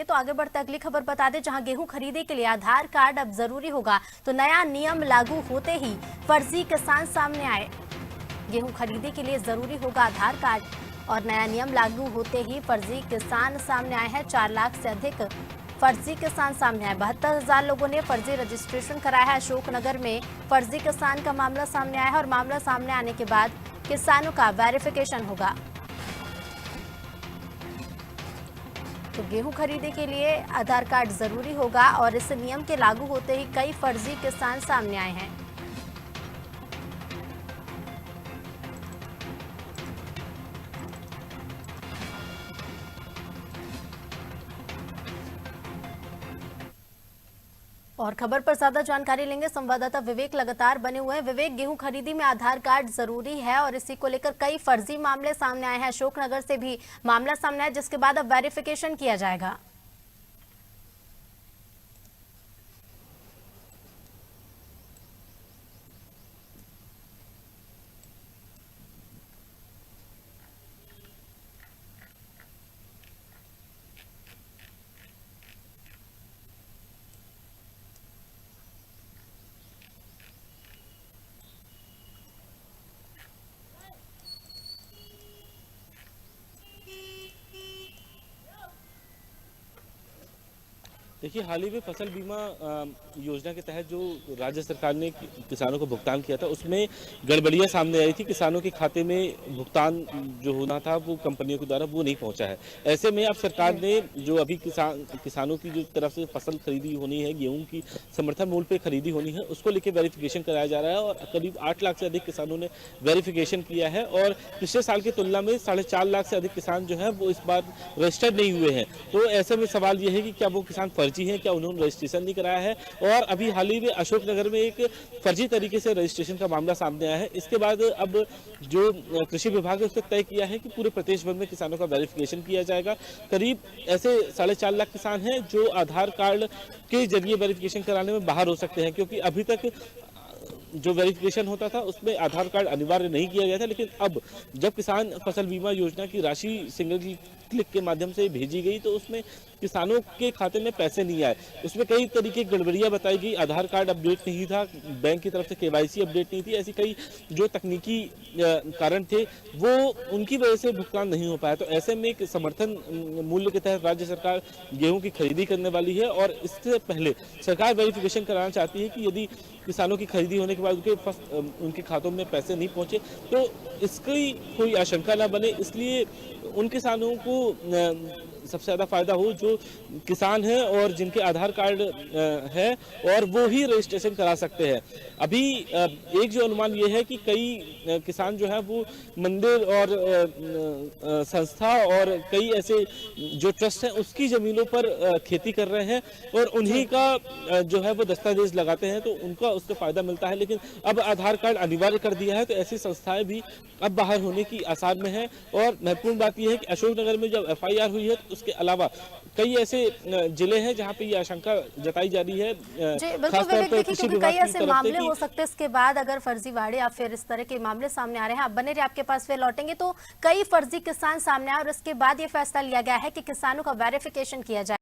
तो आगे बढ़ते अगली खबर बता दें, जहां गेहूं खरीदे के लिए आधार कार्ड अब जरूरी होगा। तो नया नियम लागू होते ही फर्जी किसान सामने आए। गेहूं खरीदे के लिए जरूरी होगा आधार कार्ड और नया नियम लागू होते ही फर्जी किसान सामने आए हैं। 4 लाख से अधिक फर्जी किसान सामने आए। 72,000 लोगों ने फर्जी रजिस्ट्रेशन कराया है। अशोकनगर में फर्जी किसान का मामला सामने आया है और मामला सामने आने के बाद किसानों का वेरिफिकेशन होगा। तो गेहूं खरीदे के लिए आधार कार्ड जरूरी होगा और इस नियम के लागू होते ही कई फर्जी किसान सामने आए हैं। और खबर पर ज्यादा जानकारी लेंगे, संवाददाता विवेक लगातार बने हुए हैं। विवेक, गेहूं खरीदी में आधार कार्ड जरूरी है और इसी को लेकर कई फर्जी मामले सामने आए हैं। अशोकनगर से भी मामला सामने आया, जिसके बाद अब वेरिफिकेशन किया जाएगा। देखिए, हाल ही में फसल बीमा योजना के तहत जो राज्य सरकार ने किसानों को भुगतान किया था, उसमें गड़बड़ियां सामने आई थी। किसानों के खाते में भुगतान जो होना था वो कंपनियों के द्वारा वो नहीं पहुंचा है। ऐसे में अब सरकार ने जो अभी किसानों की जो तरफ से फसल खरीदी होनी है, गेहूं की समर्थन मूल्य पे खरीदी होनी है, उसको लेकर वेरिफिकेशन कराया जा रहा है और करीब 8 लाख से अधिक किसानों ने वेरिफिकेशन किया है और पिछले साल की तुलना में 4.5 लाख से अधिक किसान जो है वो इस बार रजिस्टर्ड नहीं हुए हैं। तो ऐसे में सवाल ये है कि क्या वो किसान फर्जी हैं, क्या उन्होंने रजिस्ट्रेशन नहीं कराया है। और अभी हाल ही में अशोकनगर में एक फर्जी तरीके से रजिस्ट्रेशन का मामला सामने आया है। इसके बाद अब जो कृषि विभाग है उसने तय किया है कि पूरे प्रदेश भर में किसानों का वेरिफिकेशन किया जाएगा। करीब ऐसे 4.5 लाख किसान हैं जो आधार कार्ड के जरिए वेरिफिकेशन कराने में बाहर हो सकते हैं, क्योंकि अभी तक जो वेरिफिकेशन होता था उसमें आधार कार्ड अनिवार्य नहीं किया गया था। लेकिन अब जब किसान फसल बीमा योजना की राशि सिंगल क्लिक के माध्यम से भेजी गई तो उसमें किसानों के खाते में पैसे नहीं आए। उसमें कई तरीके की गड़बड़ियां बताई गई। आधार कार्ड अपडेट नहीं था, बैंक की तरफ से केवाईसी अपडेट नहीं थी। ऐसी कई जो तकनीकी कारण थे वो उनकी वजह से भुगतान नहीं हो पाया। तो ऐसे में एक समर्थन मूल्य के तहत राज्य सरकार गेहूं की खरीदी करने वाली है और इससे पहले सरकार वेरिफिकेशन कराना चाहती है कि यदि किसानों की खरीदी होने के बाद उनके खातों में पैसे नहीं पहुंचे तो इसकी कोई आशंका ना बने, इसलिए उन किसानों को सबसे ज़्यादा फायदा हो जो किसान हैं और जिनके आधार कार्ड है और वो ही रजिस्ट्रेशन करा सकते हैं। अभी एक जो अनुमान ये है कि कई किसान जो है वो मंदिर और संस्था और कई ऐसे जो ट्रस्ट हैं उसकी ज़मीनों पर खेती कर रहे हैं और उन्हीं का जो है वो दस्तावेज लगाते हैं, तो उनका उससे फ़ायदा मिलता है। लेकिन अब आधार कार्ड अनिवार्य कर दिया है तो ऐसी संस्थाएं भी अब बाहर होने की आसार में है। और महत्वपूर्ण बात यह है कि अशोकनगर में जब FIR हुई है तो उसके अलावा कई ऐसे जिले हैं जहां पे ये आशंका जताई जा रही है। जी बिल्कुल विवेक, देखिए क्योंकि कई ऐसे मामले हो सकते हैं इसके बाद अगर फर्जीवाड़े या फिर इस तरह के मामले सामने आ रहे हैं। आप बने रहिए, आपके पास फिर लौटेंगे। तो कई फर्जी किसान सामने आए और इसके बाद ये फैसला लिया गया है कि किसानों का वेरिफिकेशन किया जाए।